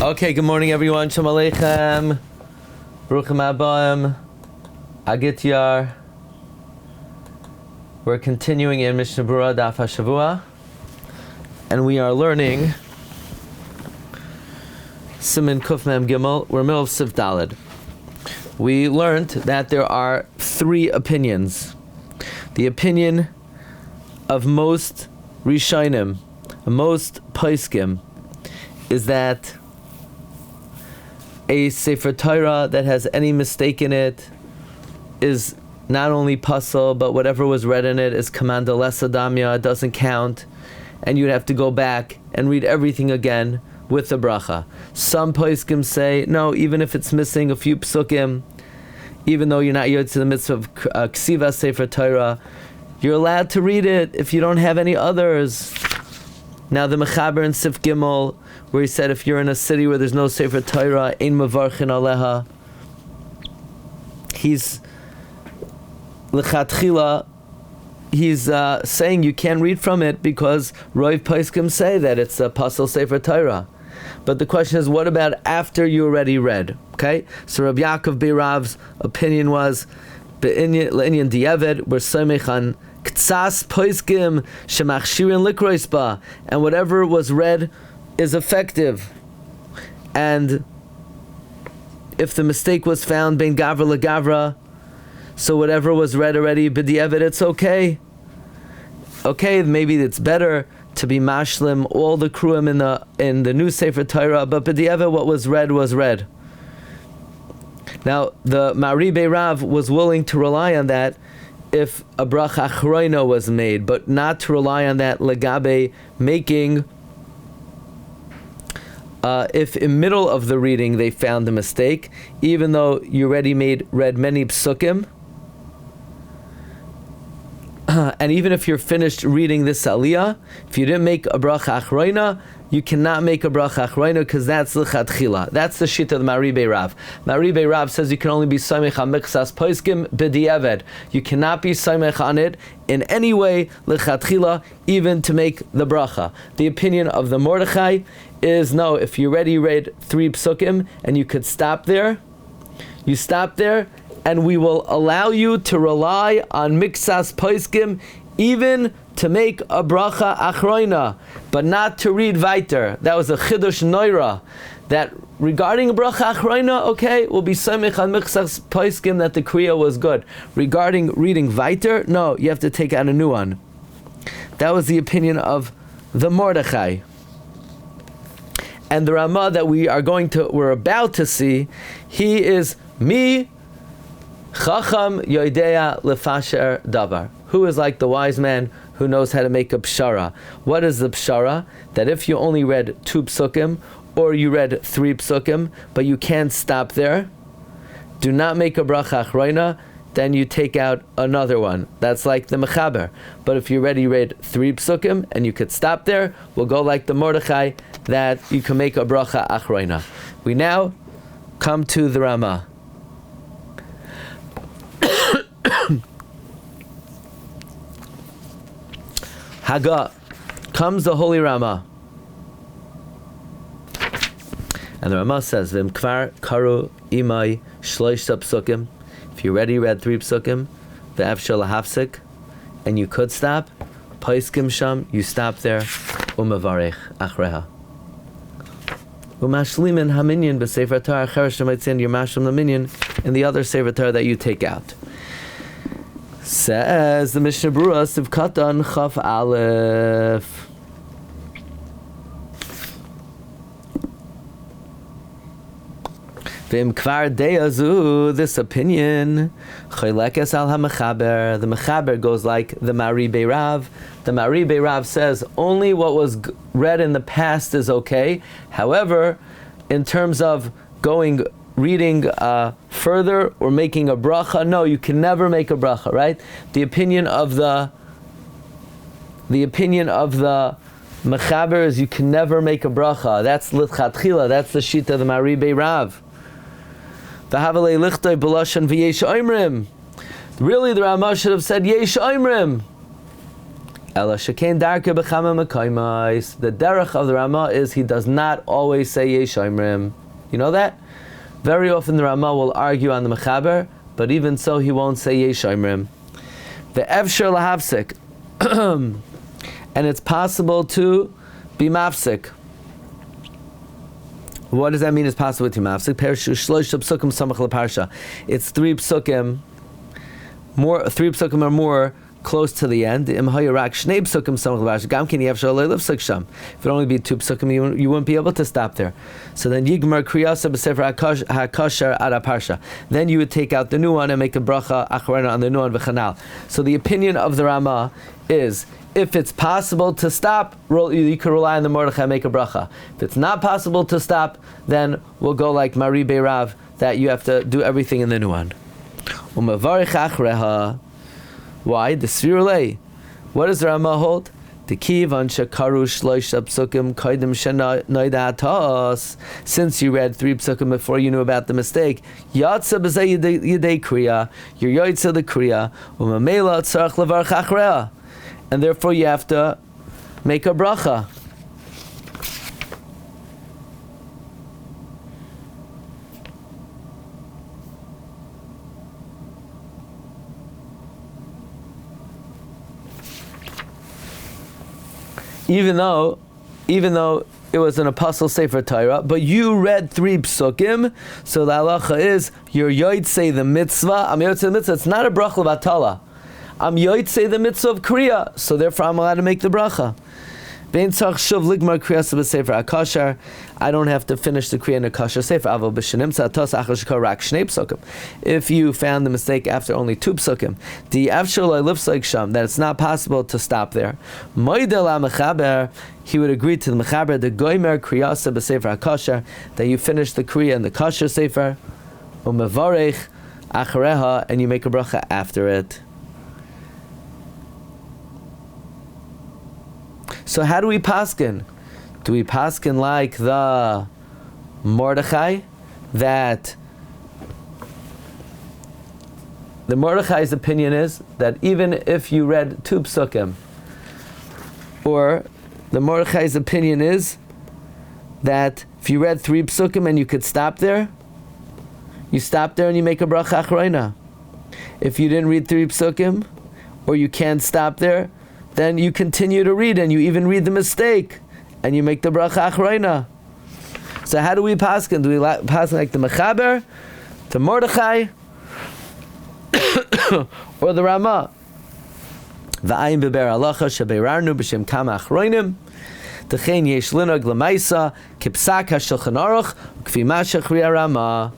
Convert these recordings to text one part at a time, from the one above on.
Okay, good morning everyone. Shalom Aleichem. Baruchim Abbaim. Agityar. We're continuing in Mishnah Berurah Daf HaShavua, and we are learning Siman Kuf Mem Gimel. We're middle of Sif Daled. We learned that there are three opinions. The opinion of most Rishonim, most Poskim, is that a Sefer Torah that has any mistake in it is not only pasul, but whatever was read in it is command lesadamya, it doesn't count, and you'd have to go back and read everything again with the bracha. Some poskim say, no, even if it's missing a few psukim, even though you're not yod to the mitzvah of ksiva Sefer Torah, you're allowed to read it if you don't have any others. Now the Mechaber in Sif Gimel, where he said if you're in a city where there's no Sefer Torah, ein mevarchin aleha, he's lechatchila, he's saying you can't read from it because Rav Poskim say that it's a pasul Sefer Torah. But the question is, what about after you already read? Okay, so Rabbi Yaakov Beirav's opinion was le'inyan di'eved, we're soimech on ktsas poskim shemachshirin likrois ba, and whatever was read is effective. And if the mistake was found bein gavra legavra, so whatever was read already b'di'eved, it's okay. Okay, maybe it's better to be mashlim all the kruim in the new Sefer Torah, but b'di'eved what was read was read. Now the Mari Beirav was willing to rely on that if a bracha achroina was made, but not to rely on that legabe making if in middle of the reading they found the mistake, even though you already read many psukim, and even if you're finished reading this aliyah, if you didn't make a bracha achroina, you cannot make a bracha achroina because that's l'chatchila. That's the shita of the Mari Beirav. Mari Beirav says you can only be samech on miksas poskim b'di'eved. You cannot be samech on it in any way l'chatchila, even to make the bracha. The opinion of the Mordechai is no. If you already read 3 psukim and you could stop there, you stop there, and we will allow you to rely on miksas poskim even to make a bracha achroina, but not to read weiter. That was a chidush noira, that regarding a bracha achroina, okay, we'll be samech on miksas poskim that the kriya was good. Regarding reading weiter, no, you have to take out a new one. That was the opinion of the Mordechai. And the Rema that we're about to see, he is mi chacham yoidea lefasher davar. Who is like the wise man who knows how to make a pshara? What is the pshara? That if you only read 2 psukim, or you read 3 psukim, but you can't stop there, do not make a bracha achroina, then you take out another one. That's like the Mechaber. But if you already read 3 psukim, and you could stop there, we'll go like the Mordechai, that you can make a bracha achroina. We now come to the Rema. Haga, comes the Holy Rema, and the Rema says, "V'im kvar karu imai shloisha psukim." If you already read 3 psukim, ve'efshel lahafsik, and you could stop, poskim sham, you stop there, umavarech achreha. Umashlimin haminyan b'sefer Torah cheresh shemaitzin, you're mashlim the minyan in the other sefer Torah that you take out. Says the Mishnah Berurah Siv Katan Chaf Aleph. V'im kvar deyazu, this opinion choylekes al ha-mechaber. The Mechaber goes like the Mari Beirav. The Mari Beirav says only what was read in the past is okay. However, in terms of reading further or making a bracha, no, you can never make a bracha, right? The opinion of the Mechaber is you can never make a bracha. That's l'chatchila. That's the shita of the Mari Beirav. V'havalei lichtoi b'lashon v'yesh oimrim. Really, the Rama should have said yesh oimrim. Ela shekain darke b'chama mekaymais. The derech of the Rama is he does not always say yesh omrim. You know that? Very often the Rama will argue on the mechaber, but even so he won't say yesh omrim. The efshir lahavsik. And it's possible to be mafsik. What does that mean? It's possible to be mafsik. It's three psukim or more close to the end. If it only be two psukim, you wouldn't be able to stop there. So then yigmar kriyasa b'sefer hakosher ad parsha. Then you would take out the new one and make a bracha acharena on the new one v'chanal. So the opinion of the Rama is, if it's possible to stop, you could rely on the Mordechai and make a bracha. If it's not possible to stop, then we'll go like Maribei Rav, that you have to do everything in the new one. Why? The Svirulei. What does the Rama hold? Since you read three psukim before you knew about the mistake, you're yotza the kriya, and therefore you have to make a bracha. Even though it was an apostle sefer Torah, but you read three psukim, so the halacha is you're yotzei the mitzvah. I'm yotzei the mitzvah. It's not a bracha l'vatala. I'm yotzei the mitzvah of kriya, so therefore I'm allowed to make the bracha. I don't have to finish the kriya in a kosher sefer. If you found the mistake after only two psukim, that it's not possible to stop there, he would agree to the mechaber, the goimer kriyasa b'sefer hakosher, that you finish the kriya in the kosher sefer, umevarech achareha, and you make a bracha after it. So how do we paskin? Do we paskin like the Mordechai, that the Mordechai's opinion is that even if you read two psukim, or the Mordechai's opinion is that if you read three psukim and you could stop there, you stop there and you make a bracha acharona. If you didn't read three psukim, or you can't stop there, then you continue to read and you even read the mistake and you make the bracha acharona. So how do we paskin? Do we paskin like the mechaber, the Mordechai, or the Rama? V'ayin beber halacha shebeirarnu b'shem kama achroinim t'chein yesh linog l'maisa kipsak ha'shulchan aruch k'fi ma shechriya Rama.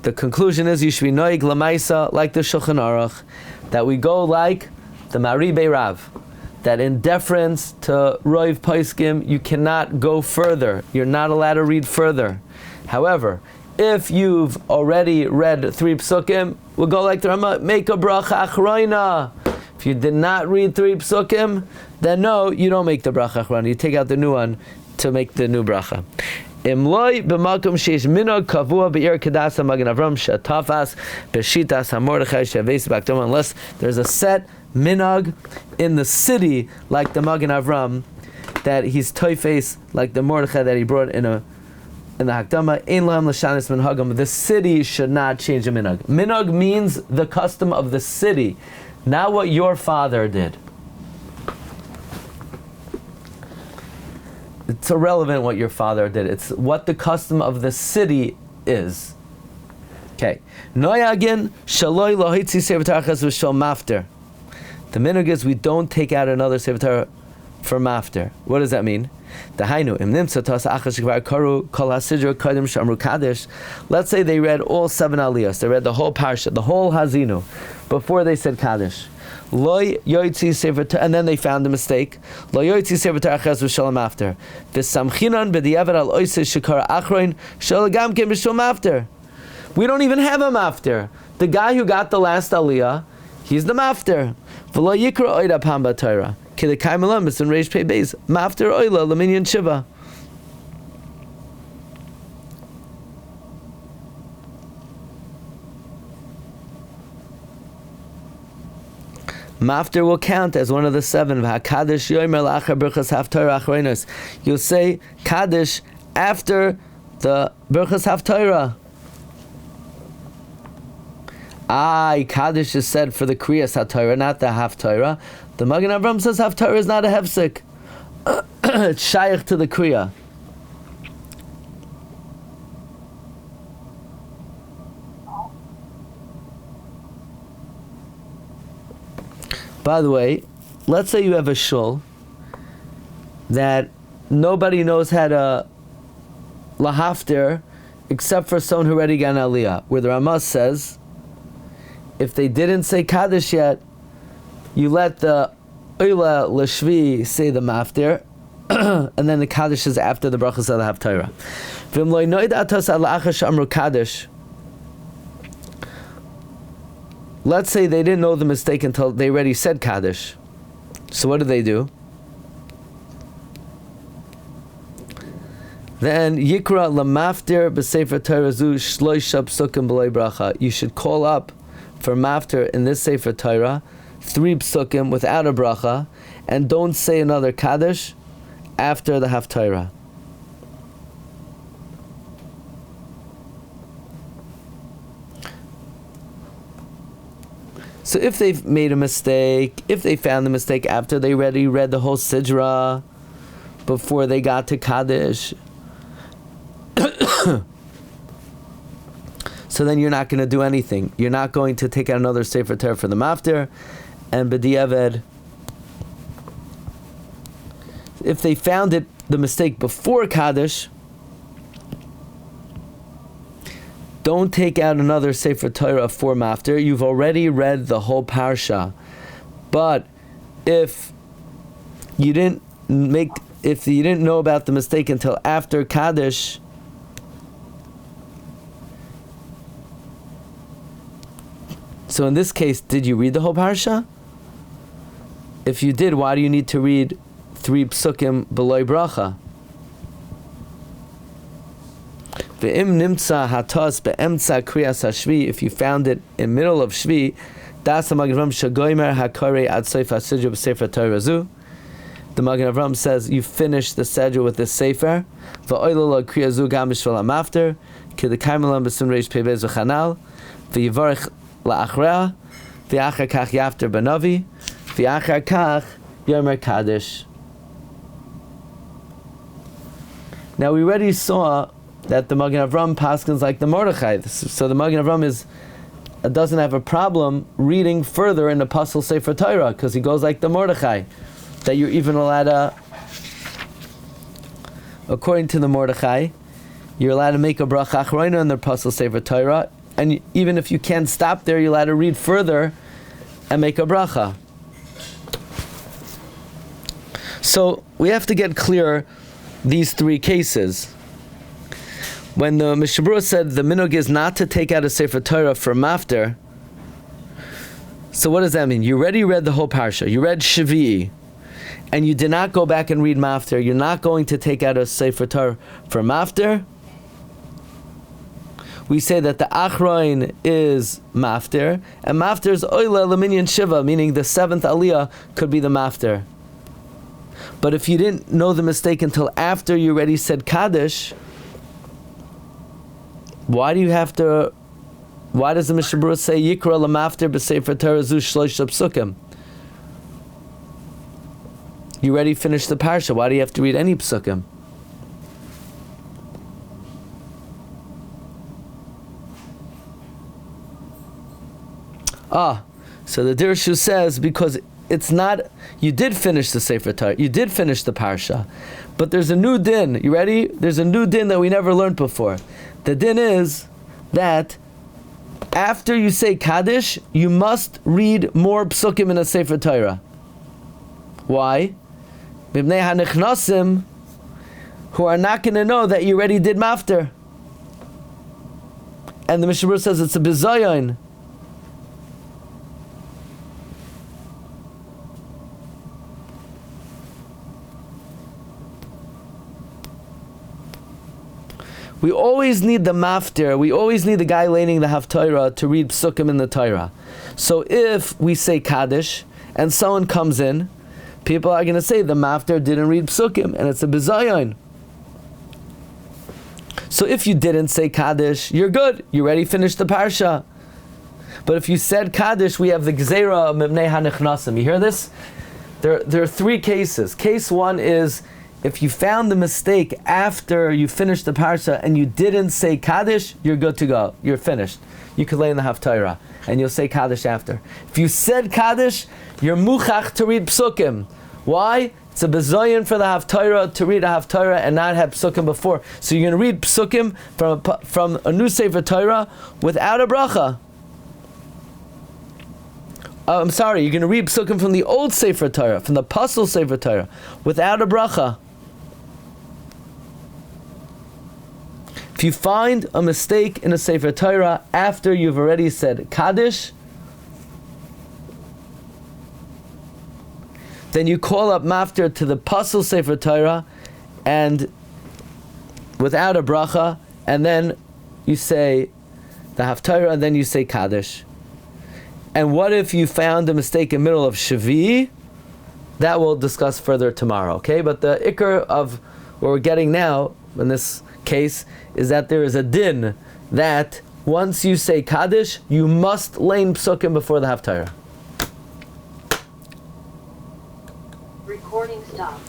The conclusion is you should be noig l'maisa like the Shulchan Aruch, that we go like the Maribei Rav, that in deference to Roiv Paiskim, you cannot go further. You're not allowed to read further. However, if you've already read three psukim, we'll go like the Rama, make a bracha acharona. If you did not read three psukim, then no, you don't make the bracha acharona. You take out the new one to make the new bracha. Imloi b'makom sheish minog kavua be'ir kedasa magen avram shetafas b'shitas hamordechai sheves b'akdom, unless there's a set minog in the city like the Magen Avram, that he's toifes like the Mordechai that he brought in the Hakdama. Ein lam l'shanis minhagam. The city should not change the minog. Minog means the custom of the city, not what your father did. It's irrelevant what your father did. It's what the custom of the city is. Okay. Noyagin shaloi lohitzi sefer tarachas v'shol mafter. The minhag is we don't take out another sefer Torah for mafter. What does that mean? Dahainu im nimtza tas achas shekvar karu kol hasidra kodim shamru kadesh. Let's say they read all 7 aliyos. They read the whole parsha, the whole hazinu, before they said kaddish. Loy yoytzi sefer Torah, and then they found a mistake. Loy yoytzi sefer Torah ches v'shalom after. V'samchinon b'diavad al oisei shekara achroin shalagam kem b'shom after. We don't even have a mafter. The guy who got the last aliyah, he's the mafter. V'lo yikra oida pamba Torah. K'dekay melam b'sun reish pei beis. Mafter oila l'minyan shiva. Maftir will count as one of the 7. You'll say Kaddish after the Birchas Haftarah. Kaddish is said for the Kriyas HaTorah, not the Haftarah. The Magen Avram says Haftarah is not a hefsek. It's shaykh to the Kriya. By the way, let's say you have a shul that nobody knows how to lahaftir except for someone who already got an aliyah, where the Ramah says, if they didn't say Kaddish yet, you let the Oila Lashvi say the maftir, and then the Kaddish is after the brachas of the Haftarah. V'im lo noid atos al la'achar she'amru Kaddish. Let's say they didn't know the mistake until they already said Kaddish. So what do? Then Yikra lamaftir b'sefer Torah zu shloisha psukim b'lei bracha. You should call up for maftir in this sefer Torah 3 psukim without a bracha, and don't say another Kaddish after the Haftarah. So if they've made a mistake, if they found the mistake after they already read the whole Sidra before they got to Kaddish, so then you're not going to do anything. You're not going to take out another Sefer Torah for the Maftir, and B'diavad, if they found the mistake before Kaddish, don't take out another Sefer Torah for Maftir. You've already read the whole parsha. But if you didn't know about the mistake until after Kaddish, so in this case, did you read the whole parsha? If you did, why do you need to read 3 psukim below bracha? Ve'im nimtza hatas be'emtza kriyas hashvi. If you found it in middle of shvi, das Magen Avram shagoymer hakare ad seif hasidra b'sefer Torah zu. The Magen Avram says you finish the sedra with the sefer. Va'oilo lo kriya zu gam b'shval hamafter. K'dekayim lam b'sun reish pebez v'chanal. V'yivarech la'achrea. V'achar kach yafter b'navi. V'achar kach yomer kaddish. Now we already saw that the Magen Avram paskins like the Mordechai. So the Magen Avram doesn't have a problem reading further in the Pasal Sefer Torah, because he goes like the Mordechai, that you're even allowed to, according to the Mordechai, you're allowed to make a bracha achroina in the Pasal Sefer Torah, and even if you can't stop there, you're allowed to read further and make a bracha. So we have to get clear these 3 cases. When the Mishabura said the minhag is not to take out a Sefer Torah for Maftir, so what does that mean? You already read the whole parsha. You read Shvi'i, and you did not go back and read Maftir. You're not going to take out a Sefer Torah for Maftir. We say that the Achroin is Maftir, and Maftir is Oila Laminyan Shiva, meaning the 7th Aliyah could be the Maftir. But if you didn't know the mistake until after you already said Kaddish, why does the Mishabura say Yikra lamaftir b'sefer Torah zu shloisha psukim? You already finished the parsha. Why do you have to read any psukim? So the Dirshu says because it's not, you did finish the Sefer Torah, you did finish the parsha, but there's a new din. You ready? There's a new din that we never learned before. The din is that after you say Kaddish, you must read more psukim in a Sefer Torah. Why? B'bnei hanichnasim, who are not going to know that you already did mafter. And the Mishabur says it's a bizayon. We always need the maftir. We always need the guy leining the Haftarah to read psukim in the Torah. So if we say Kaddish and someone comes in, people are going to say the mafter didn't read psukim, and it's a bizayon. So if you didn't say Kaddish, you're good. You already finished the parsha. But if you said Kaddish, we have the Gzeira of Mibnei HaNechnasim. You hear this? There are three cases. Case one is if you found the mistake after you finished the parsha and you didn't say Kaddish, you're good to go. You're finished. You could lay in the Haftarah and you'll say Kaddish after. If you said Kaddish, you're muchach to read psukim. Why? It's a bezoyan for the Haftarah to read a Haftarah and not have psukim before. So you're going to read psukim from a new Sefer Torah without a bracha. I'm sorry, you're going to read psukim from the old Sefer Torah, from the Pasal Sefer Torah, without a bracha. If you find a mistake in a Sefer Torah after you've already said Kaddish, then you call up mafter to the Pasal Sefer Torah and without a bracha, and then you say the Haftarah, and then you say Kaddish. And what if you found a mistake in the middle of Shavi? That we'll discuss further tomorrow, okay? But the ikar of what we're getting now, in this case, is that there is a din that once you say Kaddish, you must lein psukim before the Haftarah. Recording stopped.